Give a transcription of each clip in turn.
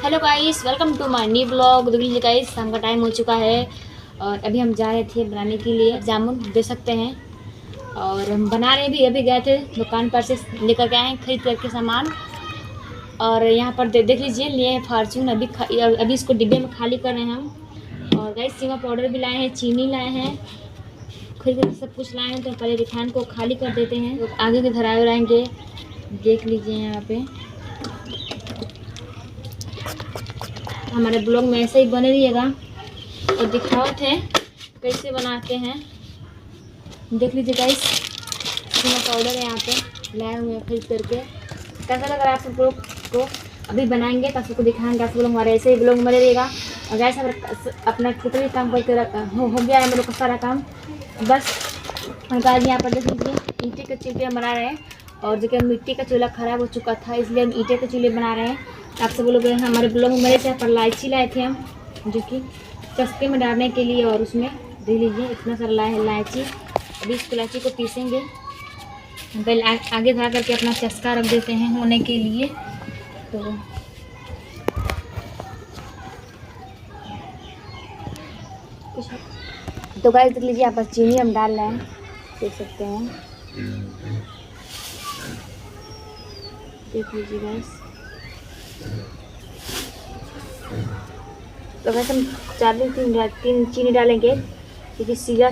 Hello guys, welcome to my new blog. देख लीजिए guys, शाम का टाइम हो चुका है और अभी हम जा रहे थे बनाने के लिए जामुन, दे सकते हैं। और हम बना रहे भी, अभी गए थे दुकान पर से लेकर के आए हैं खरीद करके सामान। और यहाँ पर देख लीजिए, लिए हैं फार्चून। अभी इसको डिब्बे में खाली कर रहे हैं हम। और गाइस सीमा पाउडर भी लाए हैं, चीनी लाए हैं, खरीद करके सब कुछ लाए हैं। तो पहले रिफाइन को खाली कर देते हैं, तो आगे के धराए रहेंगे। देख लीजिए यहाँ पे हमारे ब्लॉग में ऐसे ही बने रहिएगा और दिखावत है कैसे बनाते हैं। देख लीजिए गाइस, सीमा पाउडर है यहाँ पे लाए हुए हैं खरीद करके। कैसा लग रहा है आप सब लोग को? अभी बनाएंगे तो सबको दिखाएंगे। आप सब लोग हमारे ऐसे ही ब्लॉग में बने रहिएगा। और गैस अपना कितना भी काम करके हो गया है मेरे को सारा काम। बस गाइस यहाँ पर देख लीजिए, ईंटे के चूल्हे बना रहे हैं। और जो कि मिट्टी का चूल्हा खराब हो चुका था, इसलिए हम ईंटे के चूल्हे बना रहे हैं। आप सब लोग हमारे ब्लॉग में मेरे से पर इलायची लाए थे हम, जो कि चस्के में डालने के लिए। और उसमें देख लीजिए इतना सारा लाए है इलायची। अभी इस इलायची को पीसेंगे, पहले आगे धरा करके अपना चस्का रख देते हैं होने के लिए। तो गाइस देख लीजिए, यहाँ पर चीनी हम डाल रहे हैं, देख सकते हैं। देख लीजिए गाइस, तो वैसे हम 3 चीनी डालेंगे क्योंकि सीरा।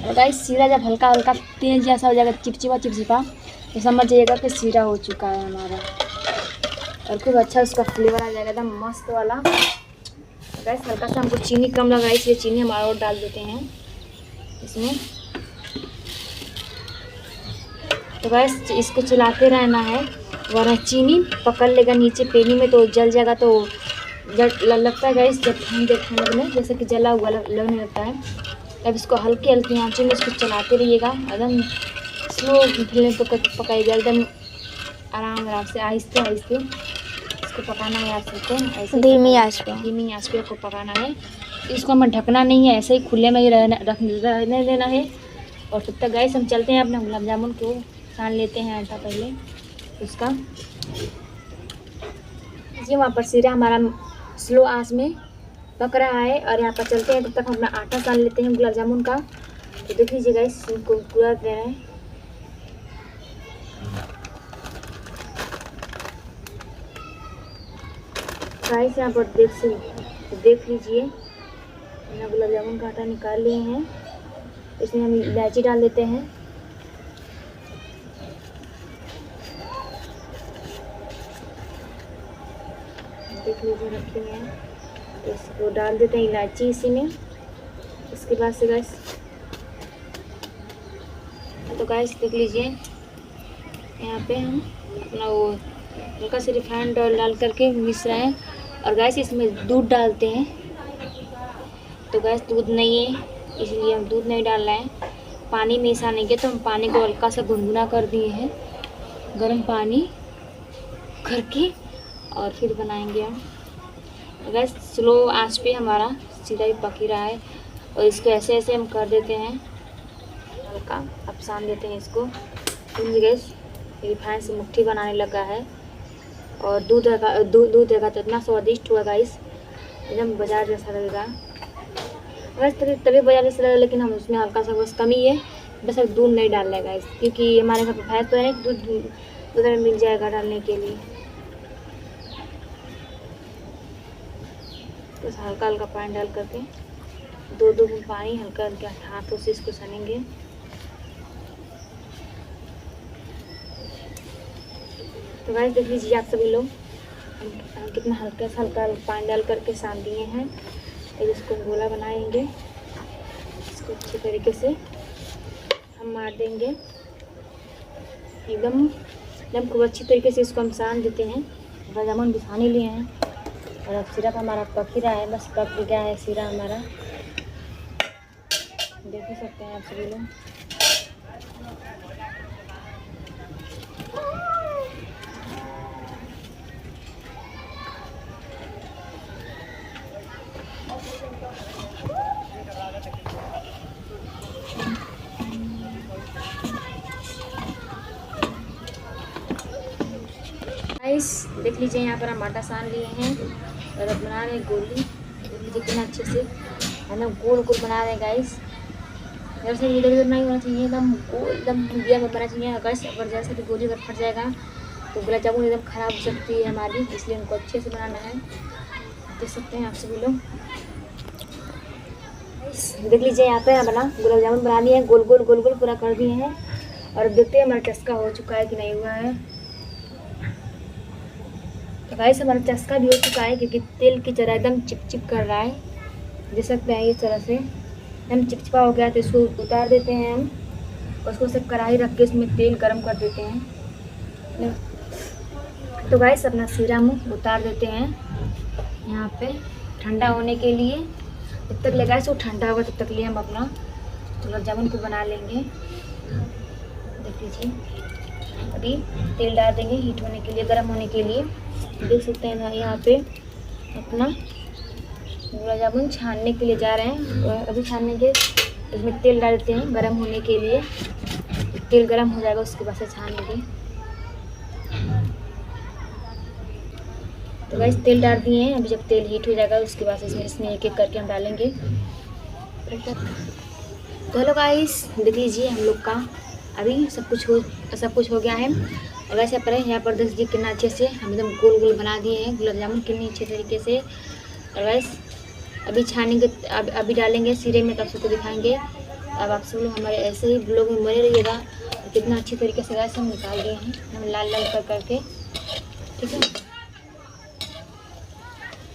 और गाइस सीरा जब हल्का हल्का तेज जैसा हो जाएगा, चिपचिपा तो समझ जाइएगा कि सीरा हो चुका है हमारा। और खूब अच्छा उसका फ्लेवर आ जाएगा, एकदम मस्त वाला। गाइस हल्का सा हमको चीनी कम लगा, इसलिए चीनी हम और डाल देते हैं इसमें। तो गाइस इसको चलाते रहना है, वरना चीनी पकड़ लेगा नीचे पेनी में तो जल जाएगा। तो लगता है गाइस जब ठंडे लगने जैसे कि जला हुआ लगने लगता है, तब इसको हल्की हल्की आंचों में इसको चलाते रहिएगा। एकदम स्लो फ्लेम पर पकाइएगा, एकदम आराम से आहिस्ते आहिस्ते इसको पकाना है। आप सबको ऐसे धीमी आंच पे आपको पकाना है। इसको हमें ढकना नहीं है, ऐसे ही खुले में ही रहने देना है। और तब तक गाइस हम चलते हैं अपना गुलाब जामुन को सान लेते हैं आटा पहले उसका। जी वहाँ पर सीरा हमारा स्लो आंच में पक रहा है। और यहाँ पर चलते हैं, तब तक हम अपना आटा सान लेते हैं गुलाब जामुन का। तो देख लीजिए गाइस, इनको पूरा दे रहे हैं। गाइस यहाँ पर देख लीजिए, यहाँ गुलाब जामुन का आटा निकाल लिए हैं। इसमें हम इलायची डाल देते हैं। देख लीजिए रखे हैं, इसको डाल देते हैं इलायची इसी में। इसके बाद से गाइस, तो गाइस देख लीजिए यहाँ पे हम अपना वो हल्का से रिफाइंड ऑयल डाल करके मिस रहे हैं। और गैस इसमें दूध डालते हैं। तो गैस दूध नहीं है इसलिए हम दूध नहीं डाल रहे हैं। पानी में सानेंगे तो हम पानी को हल्का सा गुनगुना कर दिए हैं, गर्म पानी करके, और फिर बनाएंगे हम। गैस स्लो आंच पे हमारा सीधा ही पक ही रहा है। और इसको ऐसे ऐसे हम कर देते हैं, हल्का अब सान देते हैं इसको। गैस रिफाइन से मुट्ठी बनाने लगा है। और दूध देगा तो इतना स्वादिष्ट हुआ गाइस, एकदम बाजार जैसा लगेगा। वैसे तभी बाजार जैसा लगेगा, लेकिन हम उसमें हल्का सा बस कमी है, बस अब दूध नहीं डाल रहे गाइस, क्योंकि हमारे घर पर भैंस तो है, दूध उधर मिल जाएगा डालने के लिए। बस हल्का हल्का पानी डाल करके 2 बूंद पानी हल्का हल्का हाथों से इसको सनेंगे। तो गाइस देख लीजिए आप सभी लोग, हम कितना हल्का पानी डाल करके सान दिए हैं। फिर इसको गोला बनाएंगे, इसको अच्छे तरीके से हम मार देंगे एकदम खूब अच्छी तरीके से इसको हम सान देते हैं। गुलाब जामुन भी छान ही लिए हैं। और अब सिरप हमारा पक ही रहा है, बस पक गया है सीरा हमारा, देख ही सकते हैं आप सभी लोग। गाइस देख लीजिए यहाँ पर हम आटा सान लिए हैं और अब बना रहे हैं गोली। देख लीजिए कितना अच्छे से हम लोग गोल गोल बना रहे हैं गाइस। जैसे इधर उधर नहीं होना चाहिए, एकदम गोल एकदम मीडियम में बनना चाहिए। अगर जैसे भी गोली अगर फट जाएगा तो गुलाब जामुन एकदम ख़राब हो सकती है हमारी, इसलिए उनको अच्छे से बनाना है। देख सकते हैं आप सभी लोग। देख लीजिए यहाँ पे बना गुलाब जामुन बना लिए हैं, गोल गोल गोल गोल पूरा कर दिए हैं। और अब देखते हैं हमारा चस्का हो चुका है कि नहीं हुआ है। तो गाइस हमारा चस्का भी हो चुका है क्योंकि तेल की तरह एकदम चिपचिप कर रहा है। देख सकते हैं इस तरह से हम चिपचिपा हो गया तो इसको उतार देते हैं हम, उसको सिर्फ कढ़ाई रख के उसमें तेल गरम कर देते हैं। तो गाइस अपना सीरा मुँह उतार देते हैं यहाँ पे ठंडा होने के लिए। जब तक लगा वो ठंडा होगा तब तक लिए हम अपना गुलाब जामुन को बना लेंगे। देख लीजिए अभी तेल डाल देंगे हीट होने के लिए, गर्म होने के लिए। देख सकते हैं यहाँ पे अपना गुलाब जामुन छानने के लिए जा रहे हैं। अभी छानेंगे, इसमें तेल डाल देते हैं गर्म होने के लिए। तेल गर्म हो जाएगा उसके बाद से छानेंगे। तो गाइस तेल डाल दिए हैं, अभी जब तेल हीट हो जाएगा उसके बाद इसमें एक एक करके हम डालेंगे। तो हेलो गाइस देख लीजिए हम लोग का अभी सब कुछ हो गया है। और वैसे पर यहाँ पर देख लीजिए कितना अच्छे से हम एकदम गोल गोल बना दिए हैं गुलाब जामुन कितनी अच्छे तरीके से। और वैसे अभी छानेंगे, अभी डालेंगे सीरे में, तब सबको दिखाएंगे। अब आप सब लोग हमारे ऐसे ही ब्लॉग में बने रहिएगा। कितना अच्छी तरीके से वैसे हम निकाल दिए हैं हम लाल लाल कर करके, ठीक है।